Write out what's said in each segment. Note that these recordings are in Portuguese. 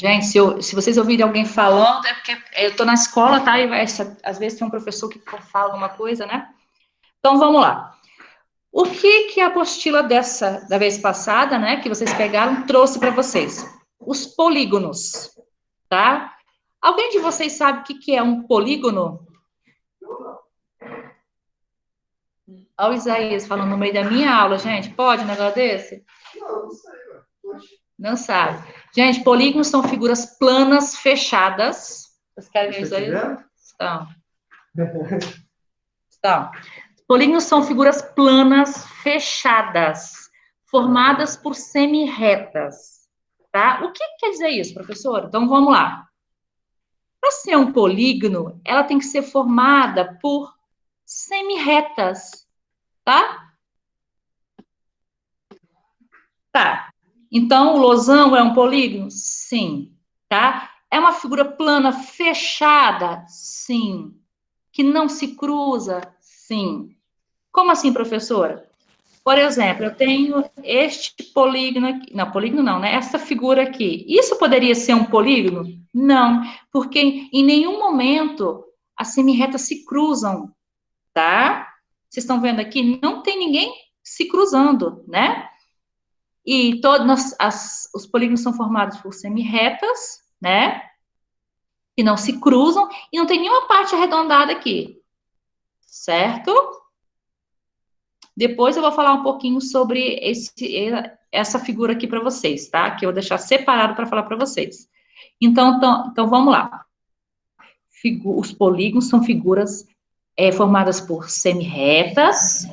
Gente, se vocês ouvirem alguém falando, é porque eu estou na escola, tá? Às vezes tem um professor que fala alguma coisa, né? Então, vamos lá. O que a apostila da vez passada, né, que vocês pegaram, trouxe para vocês? Os polígonos, tá? Alguém de vocês sabe o que é um polígono? Olha o Isaías falando no meio da minha aula, gente. Pode um negócio desse? Não sei, ué. Não sabe. Gente, polígonos são figuras planas fechadas. Vocês querem ver isso aí? Estão. Estão. Polígonos são figuras planas fechadas, formadas por semi-retas. Tá? O que quer dizer isso, professor? Então, vamos lá. Para ser um polígono, ela tem que ser formada por semi-retas, tá? Tá. Então, o losango é um polígono? Sim. Tá? É uma figura plana fechada? Sim. Que não se cruza? Sim. Como assim, professora? Por exemplo, eu tenho este polígono aqui. Não, polígono não, né? Essa figura aqui. Isso poderia ser um polígono? Não, porque em nenhum momento as semirretas se cruzam, tá? Vocês estão vendo aqui? Não tem ninguém se cruzando, né? E todos os polígonos são formados por semirretas, né? Que não se cruzam e não tem nenhuma parte arredondada aqui, certo? Depois eu vou falar um pouquinho sobre essa figura aqui para vocês, tá? Que eu vou deixar separado para falar para vocês. Então, vamos lá. Os polígonos são figuras formadas por semi-retas,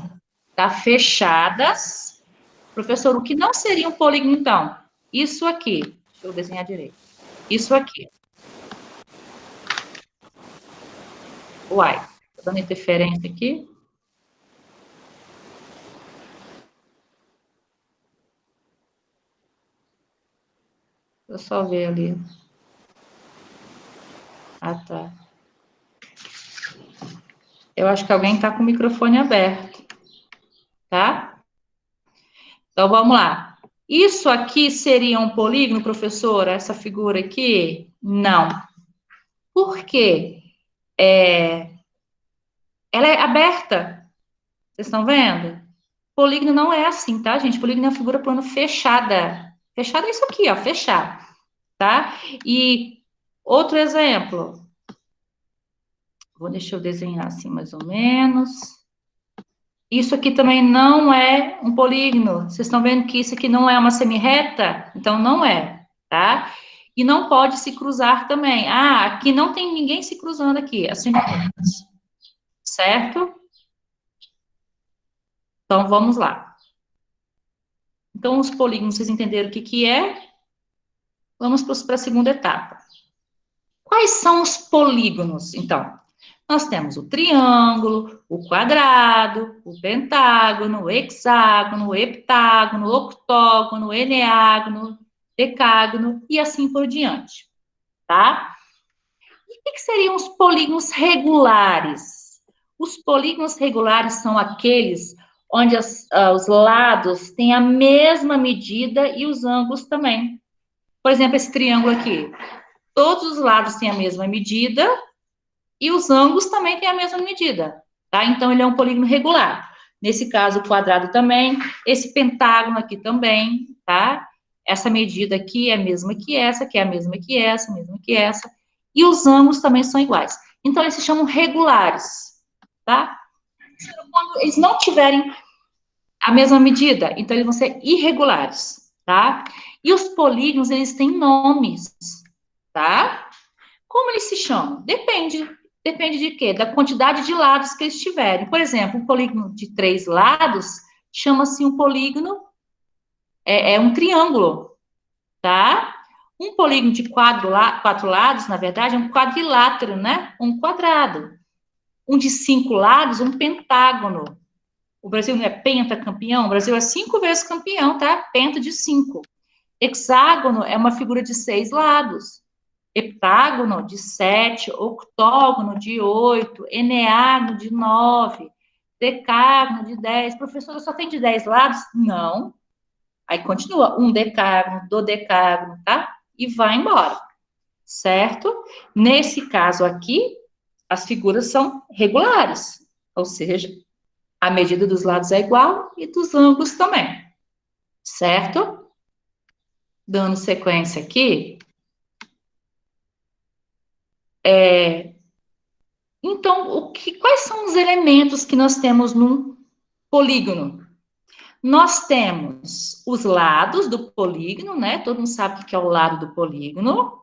tá? Fechadas. Professor, o que não seria um polígono, então? Isso aqui. Deixa eu desenhar direito. Isso aqui. Uai, tá dando interferência aqui? Deixa eu só ver ali. Ah, tá. Eu acho que alguém está com o microfone aberto, tá? Então, vamos lá. Isso aqui seria um polígono, professora? Essa figura aqui? Não. Por quê? Ela é aberta. Vocês estão vendo? Polígono não é assim, tá, gente? Polígono é uma figura plano fechada. Fechada é isso aqui, ó, fechar, tá? E outro exemplo. Deixa eu desenhar assim, mais ou menos. Isso aqui também não é um polígono. Vocês estão vendo que isso aqui não é uma semirreta? Então, não é, tá? E não pode se cruzar também. Ah, aqui não tem ninguém se cruzando aqui, as semirretas. Certo? Então, vamos lá. Então, os polígonos, vocês entenderam o que é? Vamos para a segunda etapa. Quais são os polígonos, então? Nós temos o triângulo, o quadrado, o pentágono, o hexágono, o heptágono, o octógono, o eneágono, decágono e assim por diante, tá? E o que seriam os polígonos regulares? Os polígonos regulares são aqueles onde os lados têm a mesma medida e os ângulos também. Por exemplo, esse triângulo aqui. Todos os lados têm a mesma medida e os ângulos também têm a mesma medida, tá? Então, ele é um polígono regular. Nesse caso, o quadrado também, esse pentágono aqui também, tá? Essa medida aqui é a mesma que essa, que é a mesma que essa, a mesma que essa. E os ângulos também são iguais. Então, eles se chamam regulares, tá? Quando eles não tiverem a mesma medida, então eles vão ser irregulares, tá? E os polígonos, eles têm nomes, tá? Como eles se chamam? Depende. Depende de quê? Da quantidade de lados que eles tiverem. Por exemplo, um polígono de 3 lados chama-se um polígono, é um triângulo, tá? Um polígono de 4 lados, na verdade, é um quadrilátero, né? Um quadrado. Um de 5 lados, um pentágono. O Brasil não é pentacampeão? O Brasil é 5 vezes campeão, tá? Penta de 5. Hexágono é uma figura de 6 lados. Heptágono de 7, octógono de 8, eneágono de 9, decágono de 10. Professora, só tem de 10 lados? Não. Aí continua, um decágono, dodecágono, tá? e vai embora, certo? Nesse caso aqui, as figuras são regulares, ou seja, a medida dos lados é igual e dos ângulos também, certo? Dando sequência aqui, então, quais são os elementos que nós temos num polígono? Nós temos os lados do polígono, né? Todo mundo sabe o que é o lado do polígono,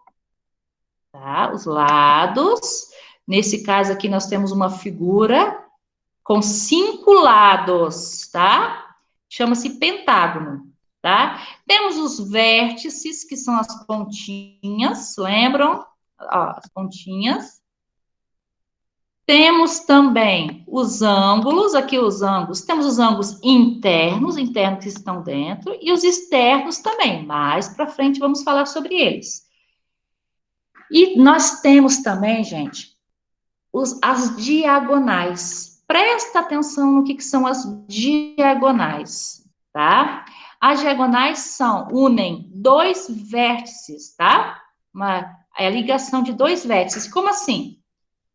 tá? Os lados. Nesse caso aqui, nós temos uma figura com 5 lados, tá? Chama-se pentágono, tá? Temos os vértices, que são as pontinhas, lembram? Ó, as pontinhas. Temos também os ângulos, aqui os ângulos, temos os ângulos internos que estão dentro, e os externos também. Mais para frente vamos falar sobre eles. E nós temos também, gente, as diagonais. Presta atenção no que são as diagonais, tá? As diagonais unem dois vértices, tá? É a ligação de dois vértices. Como assim?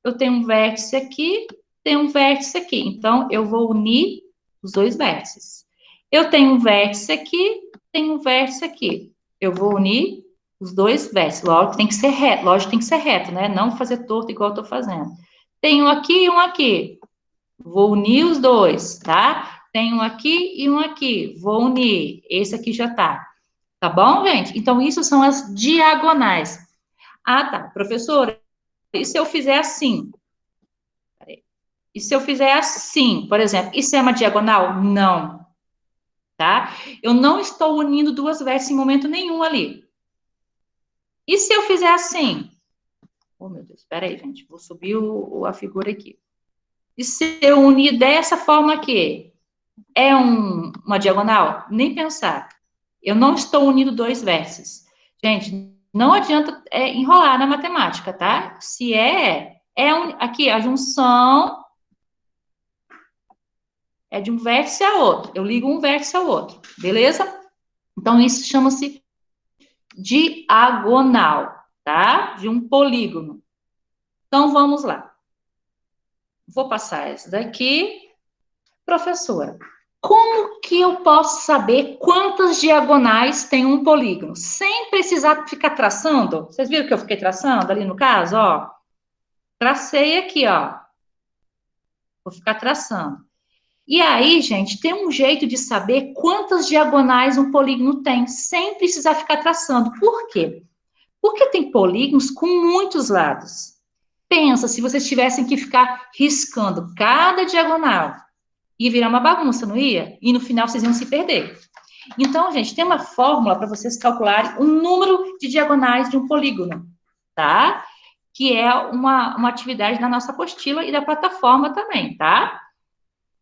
Eu tenho um vértice aqui, tenho um vértice aqui. Então, eu vou unir os dois vértices. Eu tenho um vértice aqui, tenho um vértice aqui. Eu vou unir os dois vértices. Lógico, tem que ser reto, né? Não fazer torto igual eu tô fazendo. Tenho aqui e um aqui. Vou unir os dois, tá? Tenho um aqui e um aqui. Vou unir. Esse aqui já tá. Tá bom, gente? Então, isso são as diagonais. Ah, tá. Professora, e se eu fizer assim? E se eu fizer assim, por exemplo, isso é uma diagonal? Não, tá? Eu não estou unindo duas vértices em momento nenhum ali. E se eu fizer assim? Oh, meu Deus, espera aí, gente, vou subir a figura aqui. E se eu unir dessa forma aqui? É uma diagonal? Nem pensar. Eu não estou unindo dois vértices. Gente, não adianta enrolar na matemática, tá? Se aqui, a junção é de um vértice a outro. Eu ligo um vértice ao outro, beleza? Então, isso chama-se diagonal, tá? De um polígono. Então, vamos lá. Vou passar essa daqui. Professora, como que eu posso saber quantas diagonais tem um polígono? Sem precisar ficar traçando? Vocês viram que eu fiquei traçando ali no caso, ó? Tracei aqui, ó. Vou ficar traçando. E aí, gente, tem um jeito de saber quantas diagonais um polígono tem, sem precisar ficar traçando. Por quê? Porque tem polígonos com muitos lados. Pensa, se vocês tivessem que ficar riscando cada diagonal, ia virar uma bagunça, não ia? E no final vocês iam se perder. Então, gente, tem uma fórmula para vocês calcularem o número de diagonais de um polígono, tá? Que é uma atividade da nossa apostila e da plataforma também, tá?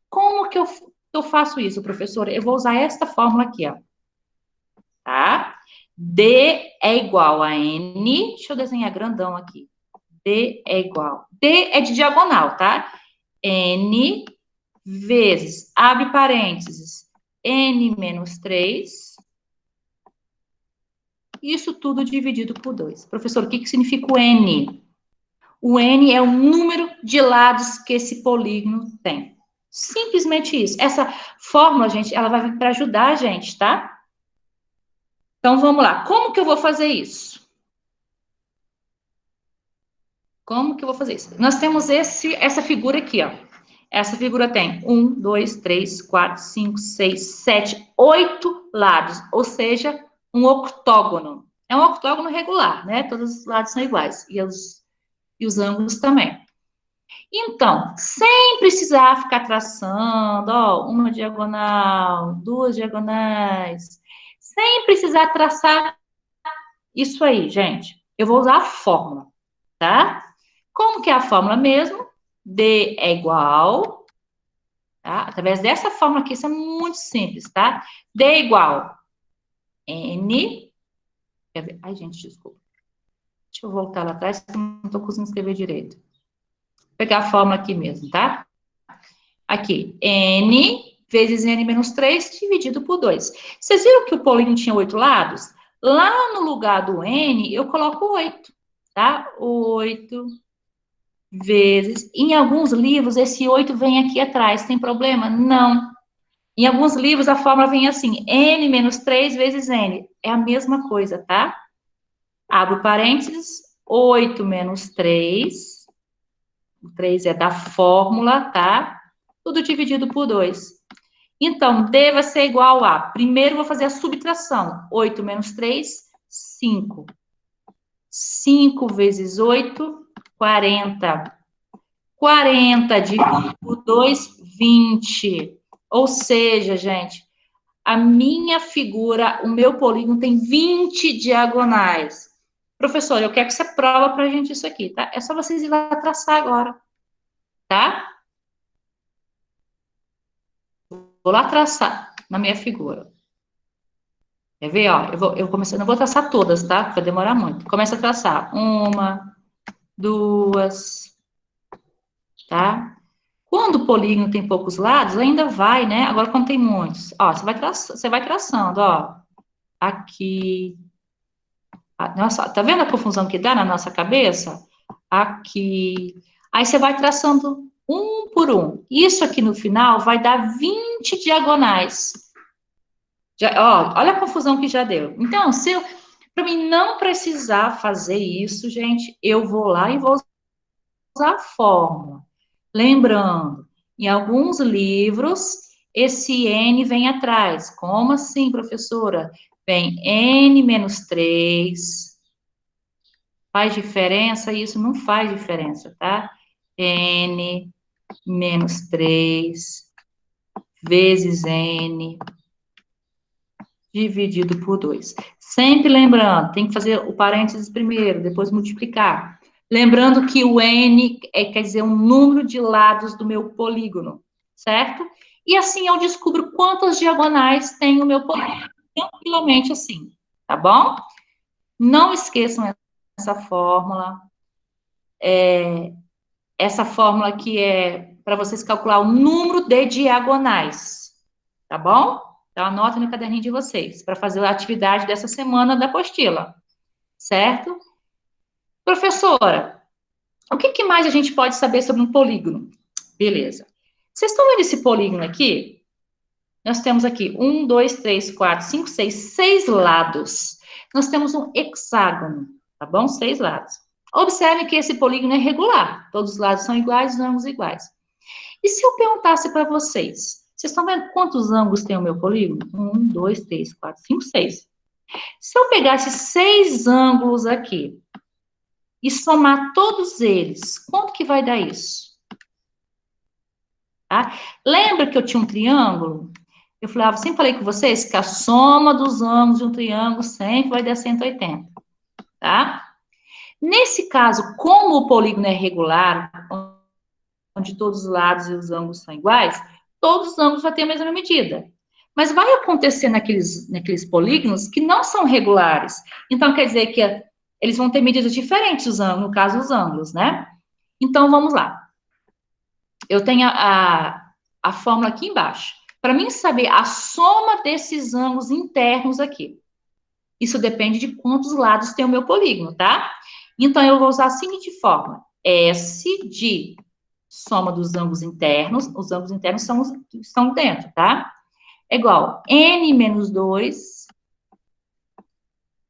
Como que eu faço isso, professora? Eu vou usar esta fórmula aqui, ó. Tá? D é igual a N. Deixa eu desenhar grandão aqui. D é igual. D é de diagonal, tá? N vezes, abre parênteses, N menos 3. Isso tudo dividido por 2. Professor, o que significa o N? O N é o número de lados que esse polígono tem. Simplesmente isso. Essa fórmula, gente, ela vai vir para ajudar a gente, tá? Então, vamos lá. Como que eu vou fazer isso? Como que eu vou fazer isso? Nós temos essa figura aqui, ó. Essa figura tem 1, 2, 3, 4, 5, 6, 7, 8 lados, ou seja, um octógono. É um octógono regular, né? Todos os lados são iguais, e os ângulos também. Então, sem precisar ficar traçando, ó, uma diagonal, duas diagonais, sem precisar traçar isso aí, gente. Eu vou usar a fórmula, tá? Como que é a fórmula mesmo? D é igual, tá? Através dessa fórmula aqui, isso é muito simples, tá? D é igual N, quer ver? Ai, gente, desculpa. Deixa eu voltar lá atrás, que eu não estou conseguindo escrever direito. Vou pegar a fórmula aqui mesmo, tá? Aqui, N vezes N menos 3 dividido por 2. Vocês viram que o polígono tinha 8 lados? Lá no lugar do N, eu coloco 8, tá? 8 vezes. Em alguns livros, esse 8 vem aqui atrás. Tem problema? Não. Em alguns livros, a fórmula vem assim, N menos 3 vezes N. É a mesma coisa, tá? Abro parênteses, 8 menos 3. O 3 é da fórmula, tá? Tudo dividido por 2. Então, D vai ser igual a... Primeiro, vou fazer a subtração. 8 menos 3, 5. 5 vezes 8, 40. 40 dividido por 2, 20. Ou seja, gente, a minha figura, o meu polígono tem 20 diagonais. Professor, eu quero que você prova pra gente isso aqui, tá? É só vocês ir lá traçar agora, tá? Vou lá traçar na minha figura. Quer ver, ó? Eu comecei, não vou traçar todas, tá? Vai demorar muito. Começa a traçar. Uma, duas, tá? Quando o polígono tem poucos lados, ainda vai, né? Agora, quando tem muitos, ó, você vai traçando, ó. Aqui. Nossa, tá vendo a confusão que dá na nossa cabeça? Aqui. Aí você vai traçando um por um. Isso aqui no final vai dar 20 diagonais. Já, ó, olha a confusão que já deu. Então, se eu, para mim não precisar fazer isso, gente, eu vou lá e vou usar a fórmula. Lembrando, em alguns livros, esse N vem atrás. Como assim, professora? Vem N menos 3. Faz diferença? Isso não faz diferença, tá? N menos 3 vezes N dividido por 2. Sempre lembrando, tem que fazer o parênteses primeiro, depois multiplicar. Lembrando que o N quer dizer um número de lados do meu polígono, certo? E assim eu descubro quantas diagonais tem o meu polígono. Tranquilamente assim, tá bom? Não esqueçam essa fórmula. Essa fórmula que é para vocês calcular o número de diagonais, tá bom? Então, anotem no caderninho de vocês, para fazer a atividade dessa semana da apostila, certo? Professora, o que mais a gente pode saber sobre um polígono? Beleza. Vocês estão vendo esse polígono aqui? Nós temos aqui 1, 2, 3, 4, 5, 6, 6 lados. Nós temos um hexágono, tá bom? 6 lados. Observe que esse polígono é regular. Todos os lados são iguais, os ângulos iguais. E se eu perguntasse para vocês, vocês estão vendo quantos ângulos tem o meu polígono? 1, 2, 3, 4, 5, 6. Se eu pegasse 6 ângulos aqui e somar todos eles, quanto que vai dar isso? Tá? Lembra que eu tinha um triângulo? Eu falava, sempre falei com vocês que a soma dos ângulos de um triângulo sempre vai dar 180, tá? Nesse caso, como o polígono é regular, onde todos os lados e os ângulos são iguais, todos os ângulos vão ter a mesma medida. Mas vai acontecer naqueles polígonos que não são regulares. Então, quer dizer que eles vão ter medidas diferentes, os ângulos, no caso, os ângulos, né? Então, vamos lá. Eu tenho a fórmula aqui embaixo. Para mim saber a soma desses ângulos internos aqui. Isso depende de quantos lados tem o meu polígono, tá? Então, eu vou usar a seguinte fórmula. S de soma dos ângulos internos, os ângulos internos estão dentro, tá? É igual N menos 2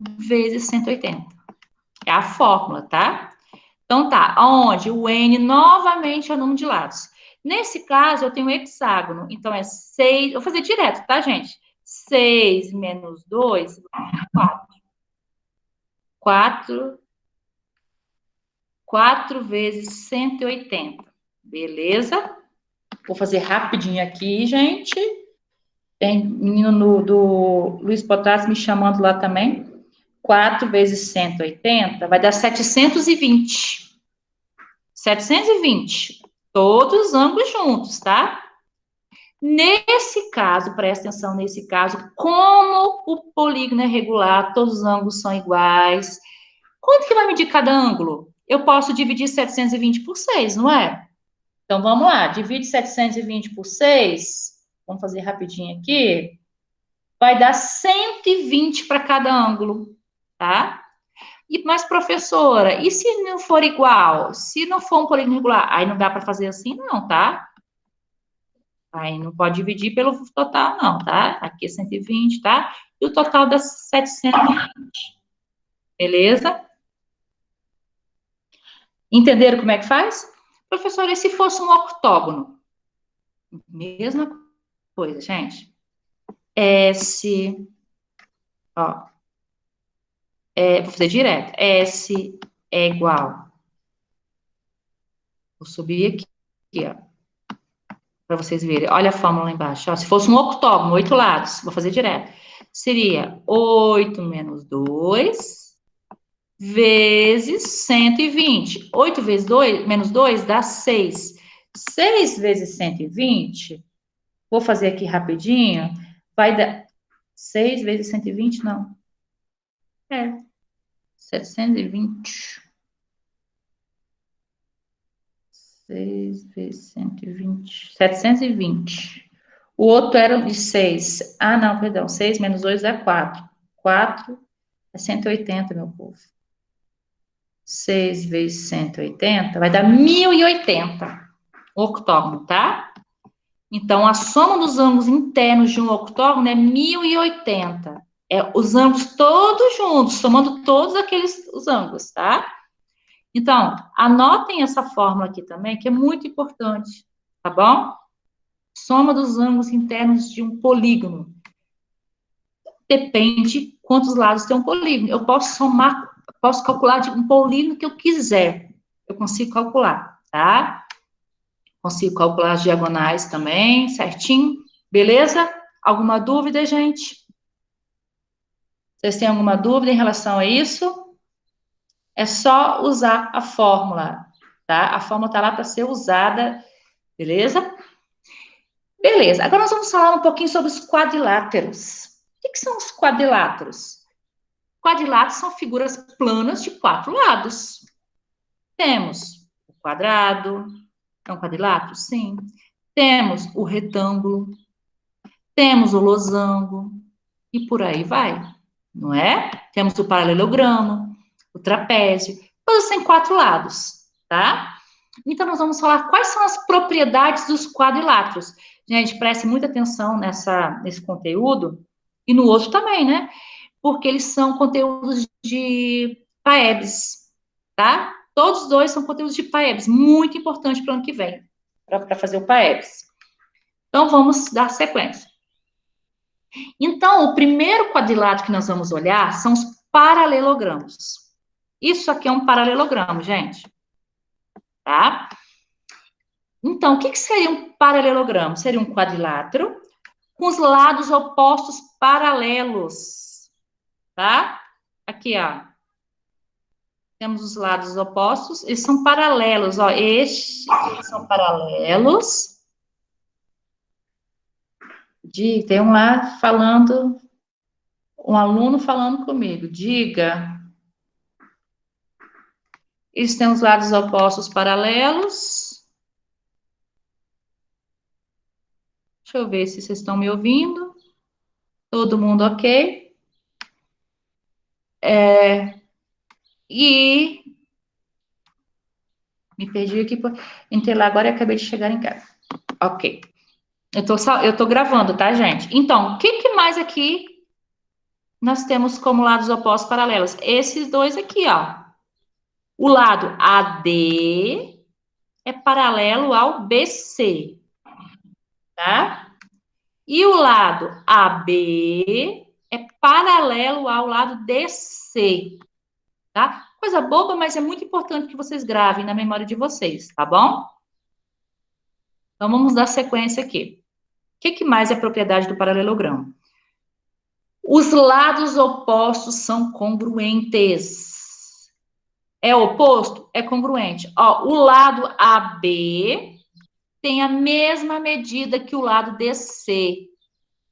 vezes 180. É a fórmula, tá? Então, tá, onde o N novamente é o número de lados. Nesse caso, eu tenho um hexágono, então é 6, vou fazer direto, tá, gente? 6 menos 2, 4. 4 vezes 180. Beleza? Vou fazer rapidinho aqui, gente. Tem menino do Luiz Potassi me chamando lá também. 4 vezes 180 vai dar 720. 720. Todos os ângulos juntos, tá? Nesse caso, presta atenção nesse caso, como o polígono é regular, todos os ângulos são iguais. Quanto que vai medir cada ângulo? Eu posso dividir 720 por 6, não é? Então, vamos lá. Divide 720 por 6. Vamos fazer rapidinho aqui. vai dar 120 para cada ângulo, tá? Mas, professora, e se não for igual? Se não for um polígono regular, aí não dá para fazer assim, não, tá? Aí não pode dividir pelo total, não, tá? Aqui é 120, tá? E o total dá 720, beleza? Entenderam como é que faz? Professora, e se fosse um octógono? Mesma coisa, gente. S, ó, vou fazer direto. S é igual. Vou subir aqui, ó, para vocês verem. Olha a fórmula lá embaixo. Ó. Se fosse um octógono, 8 lados, vou fazer direto. Seria 8 menos 2 vezes 120. 8 vezes 2, menos 2 dá 6. 6 vezes 120, vou fazer aqui rapidinho, vai dar 6 vezes 120, não. 720. 6 vezes 120. 720. O outro era de 6. Ah, não, perdão. 6 menos 2 dá 4. 4 é 180, meu povo. 6 vezes 180 vai dar 1080. Octógono, tá? Então, a soma dos ângulos internos de um octógono é 1080. É os ângulos todos juntos, somando todos aqueles os ângulos, tá? Então, anotem essa fórmula aqui também, que é muito importante, tá bom? Soma dos ângulos internos de um polígono. Depende quantos lados tem um polígono. Eu posso somar, posso calcular de um polígono que eu quiser. Eu consigo calcular, tá? Consigo calcular as diagonais também, certinho. Beleza? Alguma dúvida, gente? Vocês têm alguma dúvida em relação a isso? É só usar a fórmula, tá? A fórmula tá lá para ser usada, beleza? Beleza, agora nós vamos falar um pouquinho sobre os quadriláteros. O que são os quadriláteros? Quadriláteros são figuras planas de 4 lados. Temos o quadrado, é um quadrilátero? Sim. Temos o retângulo, temos o losango, e por aí vai, não é? Temos o paralelogramo, o trapézio, todos têm 4 lados, tá? Então, nós vamos falar quais são as propriedades dos quadriláteros. Gente, preste muita atenção nesse conteúdo, e no outro também, né? Porque eles são conteúdos de PAEBs, tá? Todos os dois são conteúdos de PAEBs, muito importante para o ano que vem, para fazer o PAEBs. Então, vamos dar sequência. Então, o primeiro quadrilátero que nós vamos olhar são os paralelogramos. Isso aqui é um paralelogramo, gente. Tá? Então, o que seria um paralelogramo? Seria um quadrilátero com os lados opostos paralelos. Tá? Aqui, ó. Temos os lados opostos, eles são paralelos, ó. Estes são paralelos. Tem um lá falando, um aluno falando comigo. Diga. Eles têm os lados opostos paralelos. Deixa eu ver se vocês estão me ouvindo. Todo mundo ok? E me perdi aqui, entrei lá agora e acabei de chegar em casa. Ok. Eu tô gravando, tá, gente? Então, o que mais aqui nós temos como lados opostos paralelos? Esses dois aqui, ó. O lado AD é paralelo ao BC, tá? E o lado AB é paralelo ao lado DC, tá? Coisa boba, mas é muito importante que vocês gravem na memória de vocês, tá bom? Então, vamos dar sequência aqui. O que mais é propriedade do paralelogramo? Os lados opostos são congruentes. É oposto? É congruente. Ó, o lado AB tem a mesma medida que o lado DC.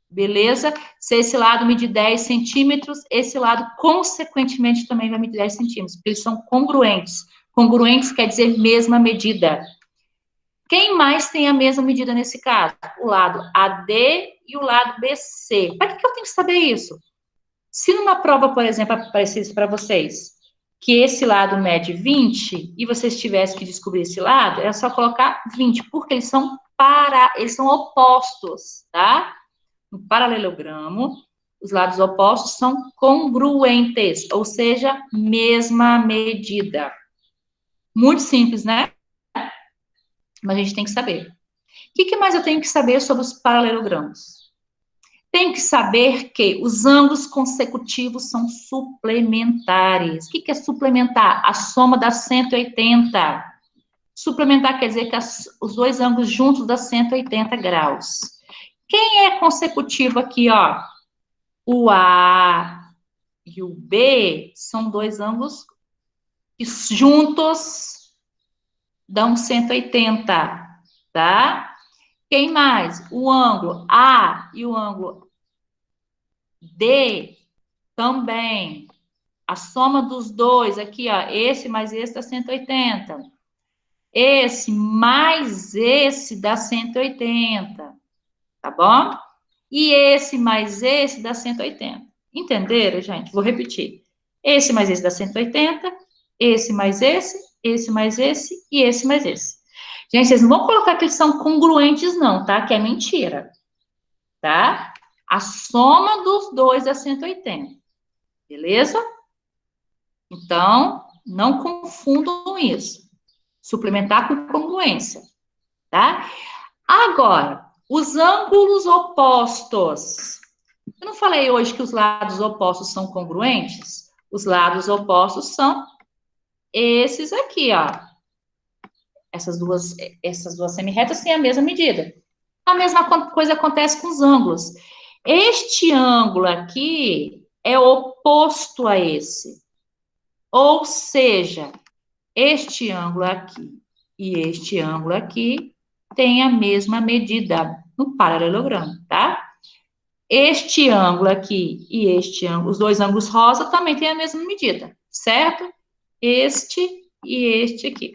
Beleza? Se esse lado medir 10 centímetros, esse lado, consequentemente, também vai medir 10 centímetros, porque eles são congruentes. Congruentes quer dizer mesma medida. Quem mais tem a mesma medida nesse caso? O lado AD e o lado BC. Para que eu tenho que saber isso? Se numa prova, por exemplo, aparecesse para vocês que esse lado mede 20 e vocês tivessem que descobrir esse lado, é só colocar 20, porque eles são opostos, tá? No paralelogramo, os lados opostos são congruentes, ou seja, mesma medida. Muito simples, né? Mas a gente tem que saber. O que mais eu tenho que saber sobre os paralelogramos? Tenho que saber que os ângulos consecutivos são suplementares. O que é suplementar? A soma dá 180. Suplementar quer dizer que os dois ângulos juntos dá 180 graus. Quem é consecutivo aqui, ó? O A e o B são dois ângulos que juntos dão 180, tá? Quem mais? O ângulo A e o ângulo D também. A soma dos dois aqui, ó, esse mais esse dá 180. Esse mais esse dá 180, tá bom? E esse mais esse dá 180. Entenderam, gente? Vou repetir. Esse mais esse dá 180, esse mais esse mais esse e esse mais esse. Gente, vocês não vão colocar que eles são congruentes, não, tá? Que é mentira, tá? A soma dos dois dá 180, beleza? Então, não confundam isso. Suplementar com congruência, tá? Agora, os ângulos opostos. Eu não falei hoje que os lados opostos são congruentes? Os lados opostos são esses aqui, ó. Essas duas semirretas têm a mesma medida. A mesma coisa acontece com os ângulos. Este ângulo aqui é oposto a esse. Ou seja, este ângulo aqui e este ângulo aqui têm a mesma medida no paralelogramo, tá? Este ângulo aqui e este ângulo, os dois ângulos rosa também têm a mesma medida, certo? Este e este aqui.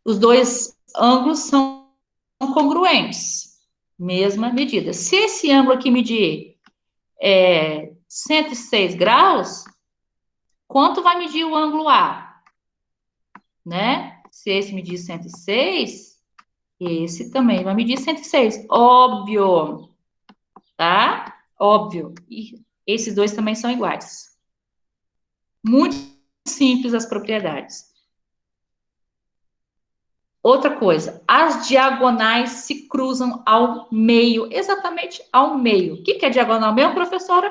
Os dois ângulos são congruentes, mesma medida. Se esse ângulo aqui medir 106 graus, quanto vai medir o ângulo A? Né? Se esse medir 106, esse também vai medir 106. Óbvio, tá? Óbvio. E esses dois também são iguais. Muito simples as propriedades. Outra coisa, as diagonais se cruzam ao meio, exatamente ao meio. O que é diagonal mesmo, professora?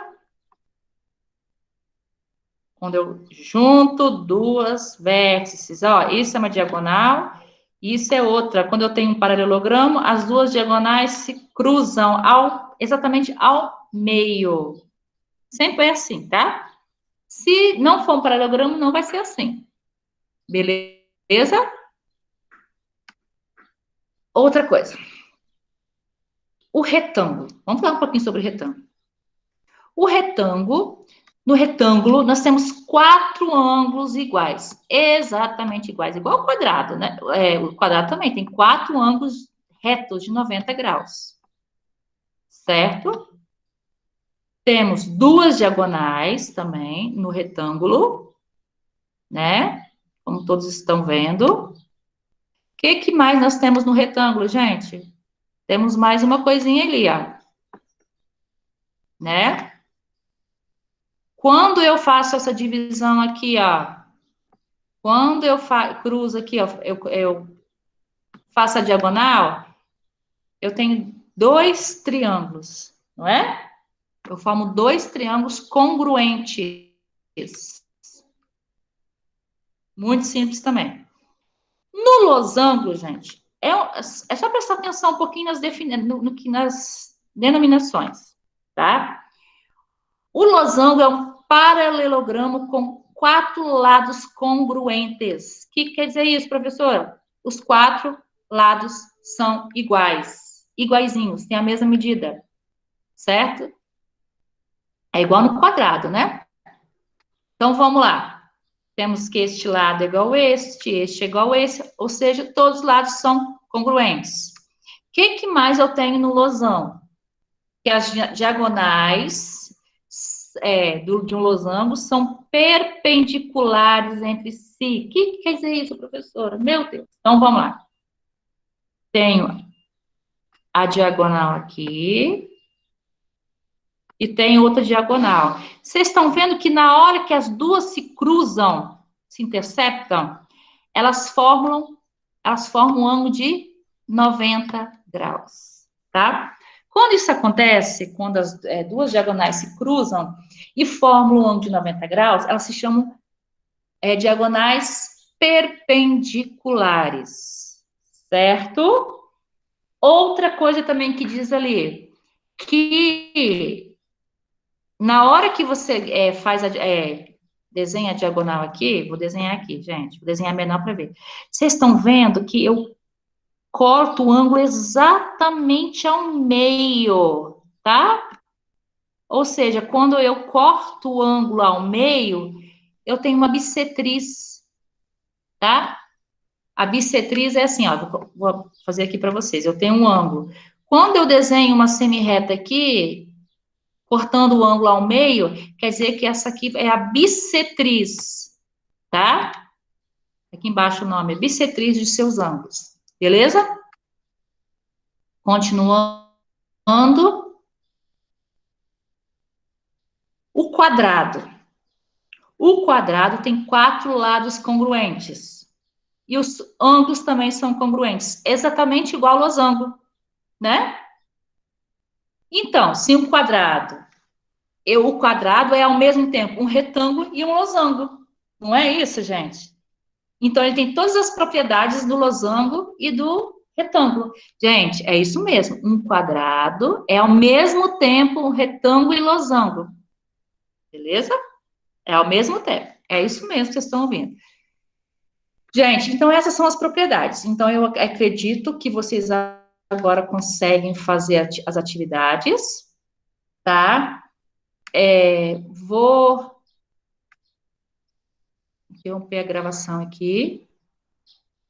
Quando eu junto duas vértices, ó, isso é uma diagonal, isso é outra. Quando eu tenho um paralelogramo, as duas diagonais se cruzam exatamente ao meio. Sempre é assim, tá? Se não for um paralelogramo, não vai ser assim. Beleza? Outra coisa. O retângulo. Vamos falar um pouquinho sobre o retângulo. No retângulo, nós temos 4 ângulos iguais, exatamente iguais, igual ao quadrado, né? O quadrado também tem 4 ângulos retos de 90 graus, certo? Temos 2 diagonais também no retângulo, né? Como todos estão vendo. O que mais nós temos no retângulo, gente? Temos mais uma coisinha ali, ó. Né? Quando eu faço essa divisão aqui, ó, quando eu cruzo aqui, ó, eu faço a diagonal, eu tenho 2 triângulos, não é? Eu formo 2 triângulos congruentes. Muito simples também. No losango, gente, é só prestar atenção um pouquinho nas denominações, tá? O losango é um paralelogramo com 4 lados congruentes. O que quer dizer isso, professora? Os 4 lados são iguais, iguaizinhos, têm a mesma medida, certo? É igual no quadrado, né? Então, vamos lá. Temos que este lado é igual a este é igual a esse, ou seja, todos os lados são congruentes. O que mais eu tenho no losango? que as diagonais de um losango são perpendiculares entre si. O que quer dizer isso, professora? Meu Deus. Então, vamos lá. Tenho a diagonal aqui e tem outra diagonal. Vocês estão vendo que na hora que as duas se cruzam, se interceptam, elas formam um ângulo de 90 graus, tá? Quando isso acontece, quando as duas diagonais se cruzam e formam um ângulo de 90 graus, elas se chamam diagonais perpendiculares, certo? Outra coisa também que diz ali, que na hora que você desenha a diagonal aqui, vou desenhar aqui, gente, vou desenhar menor para ver. Vocês estão vendo que eu corto o ângulo exatamente ao meio, tá? Ou seja, quando eu corto o ângulo ao meio, eu tenho uma bissetriz, tá? A bissetriz é assim, ó, vou fazer aqui para vocês. Eu tenho um ângulo. Quando eu desenho uma semi-reta aqui, cortando o ângulo ao meio, quer dizer que essa aqui é a bissetriz, tá? Aqui embaixo o nome é bissetriz de seus ângulos, beleza? Continuando. O quadrado. O quadrado tem 4 lados congruentes. E os ângulos também são congruentes, exatamente igual ao losango, né? Então, se um quadrado, o quadrado é ao mesmo tempo um retângulo e um losango. Não é isso, gente? Então, ele tem todas as propriedades do losango e do retângulo. Gente, é isso mesmo. Um quadrado é ao mesmo tempo um retângulo e losango. Beleza? É ao mesmo tempo. É isso mesmo que vocês estão ouvindo. Gente, então essas são as propriedades. Então, eu acredito que vocês agora conseguem fazer as atividades, tá? Vou interromper a gravação aqui.